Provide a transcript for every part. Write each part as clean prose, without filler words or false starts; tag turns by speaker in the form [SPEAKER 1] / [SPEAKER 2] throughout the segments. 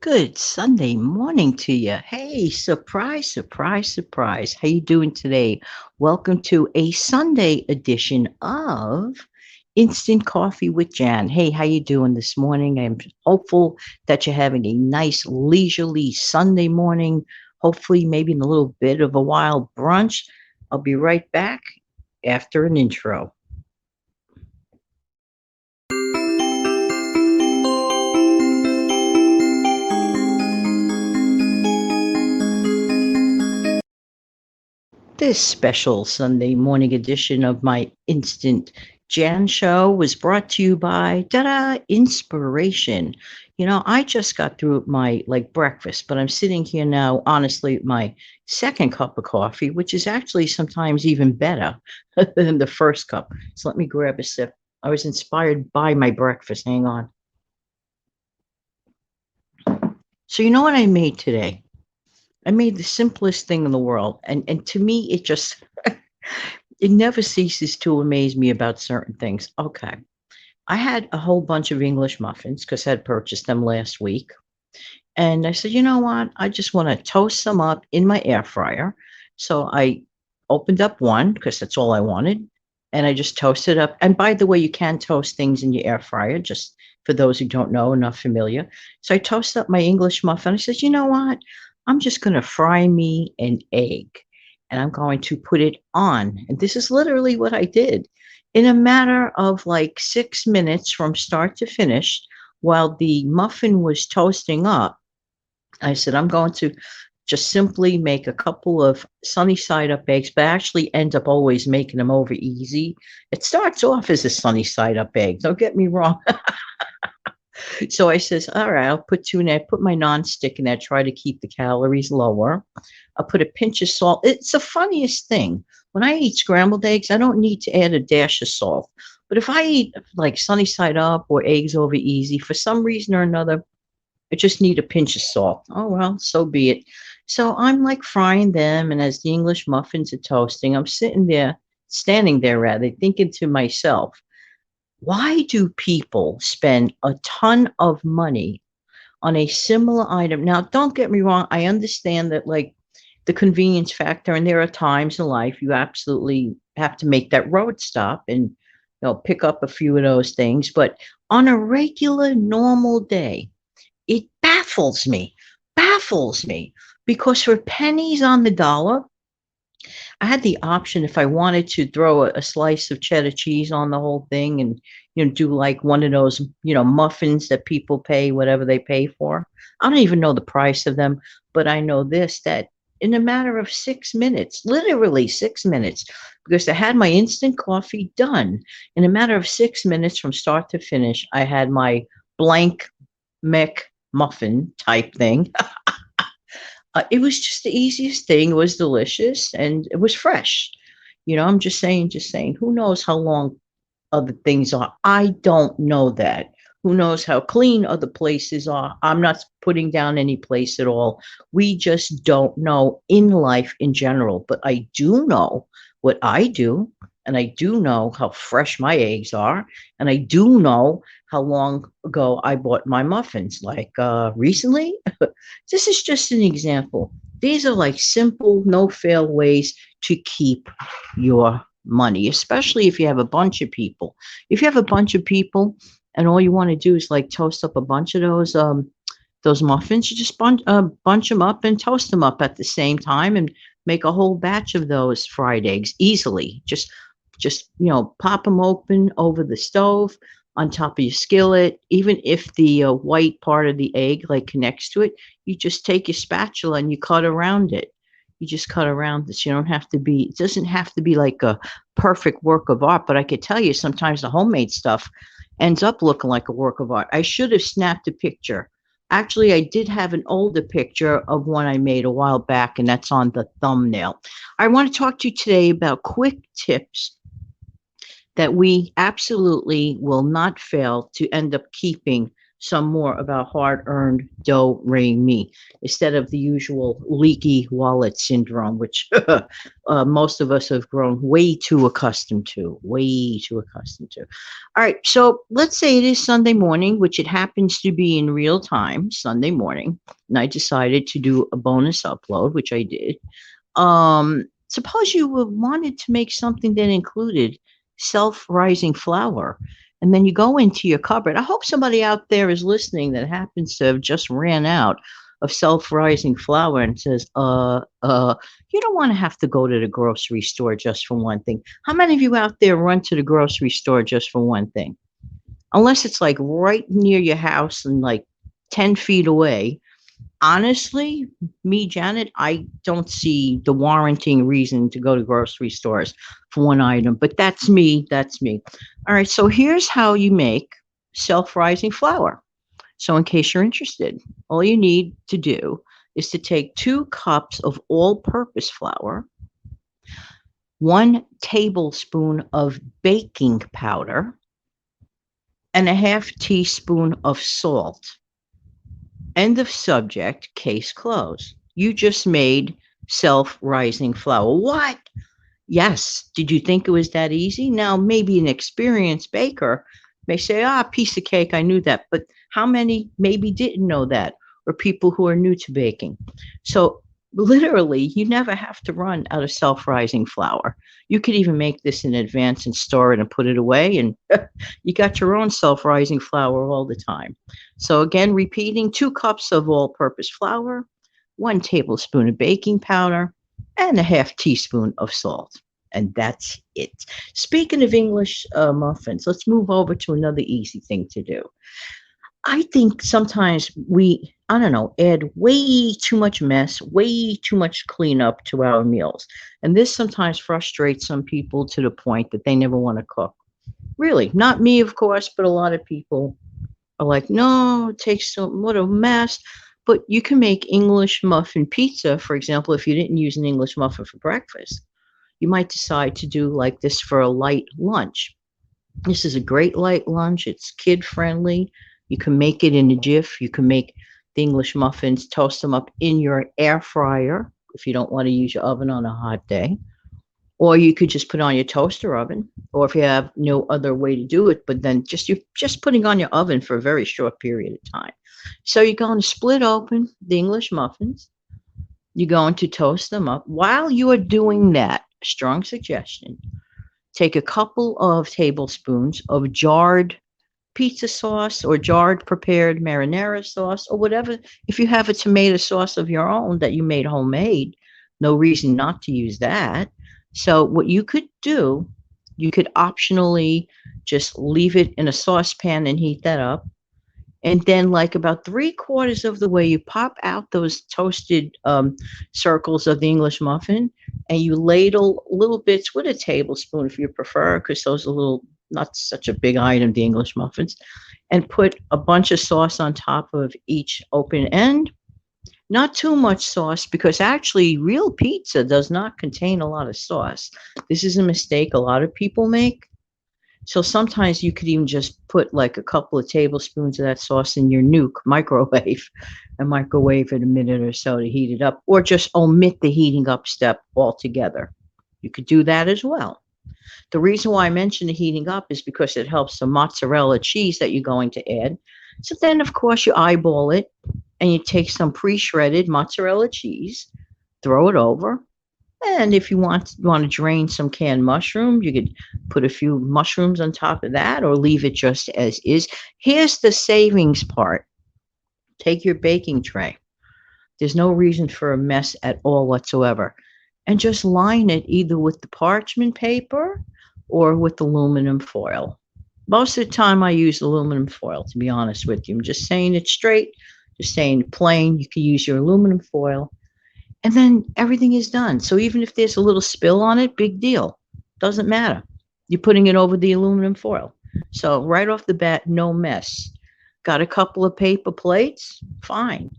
[SPEAKER 1] Good Sunday morning to you. Hey, surprise, surprise, surprise. How you doing today? Welcome to a Sunday edition of Instant Coffee with Jan. Hey, how you doing this morning? I'm hopeful that you're having a nice leisurely Sunday morning. Hopefully, maybe in a little bit of a wild brunch. I'll be right back after an intro. This special Sunday morning edition of my Instant Jan show was brought to you by Inspiration. I just got through my breakfast, but I'm sitting here now, honestly, at my second cup of coffee, which is actually sometimes even better than the first cup. So let me grab a sip. I was inspired by my breakfast. Hang on. So, you know what I made today? I made the simplest thing in the world. And to me, it never ceases to amaze me about certain things. Okay. I had a whole bunch of English muffins because I had purchased them last week. And I said, you know what? I just want to toast them up in my air fryer. So I opened up one because that's all I wanted. And I just toasted up. And by the way, you can toast things in your air fryer, just for those who don't know and not familiar. So I toasted up my English muffin. I said, you know what? I'm just going to fry me an egg and I'm going to put it on. And this is literally what I did. In a matter of like 6 minutes from start to finish, while the muffin was toasting up, I said, I'm going to just simply make a couple of sunny side up eggs, but I actually end up always making them over easy. It starts off as a sunny side up egg. Don't get me wrong. So I says, all right, I'll put two in there, put my nonstick in there, try to keep the calories lower. I'll put a pinch of salt. It's the funniest thing. When I eat scrambled eggs, I don't need to add a dash of salt. But if I eat like sunny side up or eggs over easy, for some reason or another, I just need a pinch of salt. Oh, well, so be it. So I'm like frying them. And as the English muffins are toasting, I'm standing there rather, thinking to myself, why do people spend a ton of money on a similar item? Now, don't get me wrong. I understand that, like, the convenience factor, and there are times in life you absolutely have to make that road stop and pick up a few of those things. But on a regular, normal day, it baffles me, because for pennies on the dollar, I had the option if I wanted to throw a slice of cheddar cheese on the whole thing and do like one of those muffins that people pay whatever they pay for. I don't even know the price of them, but I know this, that in a matter of 6 minutes, literally 6 minutes, because I had my instant coffee done in a matter of 6 minutes from start to finish. I had my blank Mc muffin type thing. It was just the easiest thing. It was delicious and it was fresh. I'm just saying, who knows how long other things are? I don't know that. Who knows how clean other places are? I'm not putting down any place at all. We just don't know in life in general. But I do know what I do, and I do know how fresh my eggs are, and I do know how long ago I bought my muffins. Like recently, this is just an example. These are like simple, no fail ways to keep your money, especially if you have a bunch of people. If you have a bunch of people and all you want to do is like toast up a bunch of those muffins, you just bunch them up and toast them up at the same time and make a whole batch of those fried eggs easily. Just pop them open over the stove on top of your skillet. Even if the white part of the egg like connects to it, you just take your spatula and you cut around it. You just cut around this. You don't have to be, it doesn't have to be like a perfect work of art, but I could tell you sometimes the homemade stuff ends up looking like a work of art. I should have snapped a picture. Actually, I did have an older picture of one I made a while back, and that's on the thumbnail. I want to talk to you today about quick tips that we absolutely will not fail to end up keeping some more about hard-earned dough ring me instead of the usual leaky wallet syndrome, which most of us have grown way too accustomed to. Way too accustomed to. All right, so let's say it is Sunday morning, which it happens to be in real time, Sunday morning, and I decided to do a bonus upload, which I did. Suppose you wanted to make something that included self-rising flour, and then you go into your cupboard. I hope somebody out there is listening that happens to have just ran out of self-rising flour and says, you don't want to have to go to the grocery store just for one thing. How many of you out there run to the grocery store just for one thing? Unless it's like right near your house and like 10 feet away. Honestly, me, Janet, I don't see the warranting reason to go to grocery stores for one item, but that's me. That's me. All right. So here's how you make self-rising flour. So in case you're interested, all you need to do is to take 2 cups of all-purpose flour, 1 tablespoon of baking powder, and a half teaspoon of salt. End of subject, case closed. You just made self-rising flour. What? Yes. Did you think it was that easy? Now, maybe an experienced baker may say, piece of cake, I knew that. But how many maybe didn't know that? Or people who are new to baking? So literally, you never have to run out of self-rising flour. You could even make this in advance and store it and put it away, and you got your own self-rising flour all the time. So again, repeating, 2 cups of all-purpose flour, 1 tablespoon of baking powder, and a half teaspoon of salt. And that's it. Speaking of English muffins, let's move over to another easy thing to do. I think sometimes we, I don't know, add way too much mess, way too much cleanup to our meals. And this sometimes frustrates some people to the point that they never want to cook. Really, not me, of course, but a lot of people are like, no, it takes so, what a mess. But you can make English muffin pizza, for example, if you didn't use an English muffin for breakfast. You might decide to do like this for a light lunch. This is a great light lunch. It's kid friendly. You can make it in a jiff. You can make the English muffins, toast them up in your air fryer if you don't want to use your oven on a hot day. Or you could just put on your toaster oven, or if you have no other way to do it, but then you're just putting on your oven for a very short period of time. So you're going to split open the English muffins. You're going to toast them up. While you are doing that, strong suggestion, take a couple of tablespoons of jarred pizza sauce or jarred prepared marinara sauce or whatever. If you have a tomato sauce of your own that you made homemade, no reason not to use that. So what you could do, you could optionally just leave it in a saucepan and heat that up. And then like about 3/4 of the way, you pop out those toasted circles of the English muffin and you ladle little bits with a tablespoon if you prefer, because those are little, not such a big item, the English muffins, and put a bunch of sauce on top of each open end. Not too much sauce, because actually real pizza does not contain a lot of sauce. This is a mistake a lot of people make. So sometimes you could even just put like a couple of tablespoons of that sauce in your nuke microwave and microwave it a minute or so to heat it up, or just omit the heating up step altogether. You could do that as well. The reason why I mention the heating up is because it helps the mozzarella cheese that you're going to add. So then, of course, you eyeball it and you take some pre-shredded mozzarella cheese, throw it over. And if you want to drain some canned mushroom, you could put a few mushrooms on top of that or leave it just as is. Here's the savings part. Take your baking tray. There's no reason for a mess at all whatsoever. And just line it either with the parchment paper or with aluminum foil. Most of the time I use aluminum foil, to be honest with you. I'm just saying it straight, just saying it plain. You can use your aluminum foil. And then everything is done. So even if there's a little spill on it, big deal. Doesn't matter. You're putting it over the aluminum foil. So right off the bat, no mess. Got a couple of paper plates? Fine.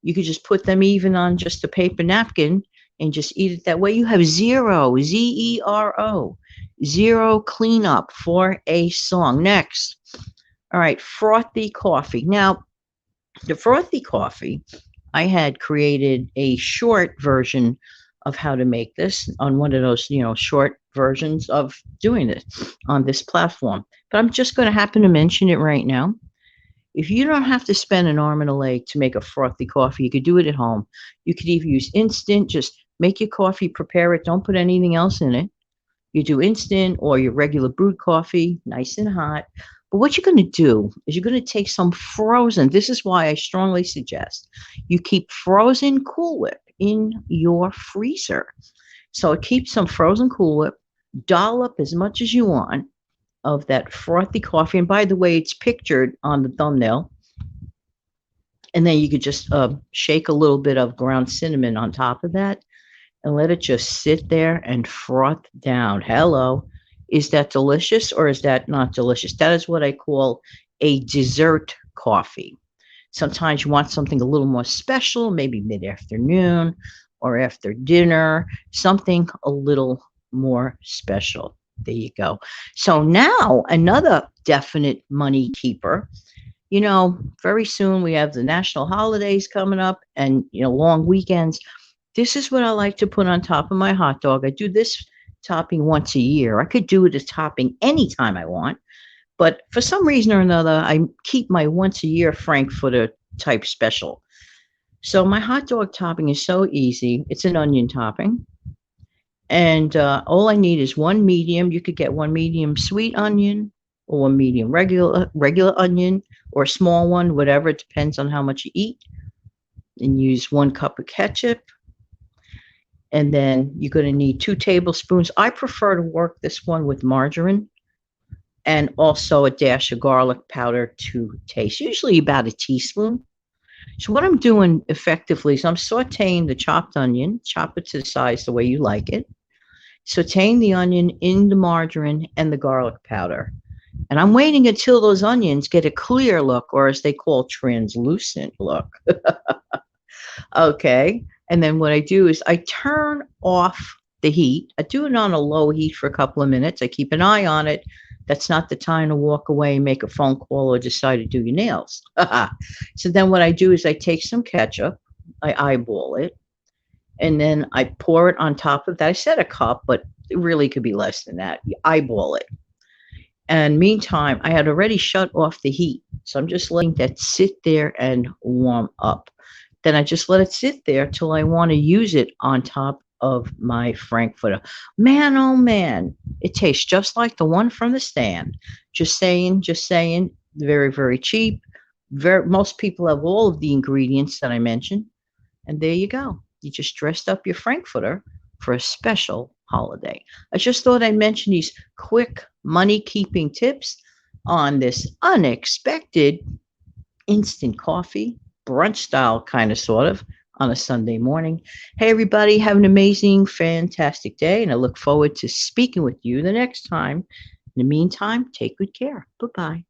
[SPEAKER 1] You could just put them even on just a paper napkin and just eat it that way. You have zero, zero cleanup for a song. Next, All right, frothy coffee. Now, the frothy coffee, I had created a short version of how to make this on one of those, short versions of doing this on this platform. But I'm just going to happen to mention it right now. If you don't have to spend an arm and a leg to make a frothy coffee, you could do it at home. You could even use instant, just make your coffee, prepare it, don't put anything else in it. You do instant or your regular brewed coffee, nice and hot. But what you're going to do is you're going to take some frozen. This is why I strongly suggest you keep frozen Cool Whip in your freezer. So keep some frozen Cool Whip, dollop as much as you want of that frothy coffee. And by the way, it's pictured on the thumbnail. And then you could just shake a little bit of ground cinnamon on top of that and let it just sit there and froth down. Hello. Is that delicious or is that not delicious? That is what I call a dessert coffee. Sometimes you want something a little more special, maybe mid-afternoon or after dinner, something a little more special. There you go. So now another definite money keeper. Very soon we have the national holidays coming up and, long weekends. This is what I like to put on top of my hot dog. I do this topping once a year. I could do it as topping anytime I want, but for some reason or another, I keep my once a year Frankfurter type special. So my hot dog topping is so easy. It's an onion topping. And all I need is one medium. You could get one medium sweet onion or one medium regular onion or a small one, whatever. It depends on how much you eat. And use 1 cup of ketchup. And then you're going to need 2 tablespoons. I prefer to work this one with margarine and also a dash of garlic powder to taste, usually about a teaspoon. So what I'm doing effectively is I'm sauteing the chopped onion, chop it to the size the way you like it, sauteing the onion in the margarine and the garlic powder. And I'm waiting until those onions get a clear look, or as they call translucent look. Okay. And then what I do is I turn off the heat. I do it on a low heat for a couple of minutes. I keep an eye on it. That's not the time to walk away and make a phone call or decide to do your nails. So then what I do is I take some ketchup, I eyeball it, and then I pour it on top of that. I said a cup, but it really could be less than that. You eyeball it. And meantime, I had already shut off the heat. So I'm just letting that sit there and warm up. Then I just let it sit there till I want to use it on top of my Frankfurter. Man, oh man, it tastes just like the one from the stand. Just saying, very, very cheap. Most people have all of the ingredients that I mentioned. And there you go. You just dressed up your Frankfurter for a special holiday. I just thought I'd mention these quick money-keeping tips on this unexpected instant coffee, brunch style kind of sort of, on a Sunday morning. Hey, everybody, have an amazing, fantastic day, and I look forward to speaking with you the next time. In the meantime, take good care. Bye-bye.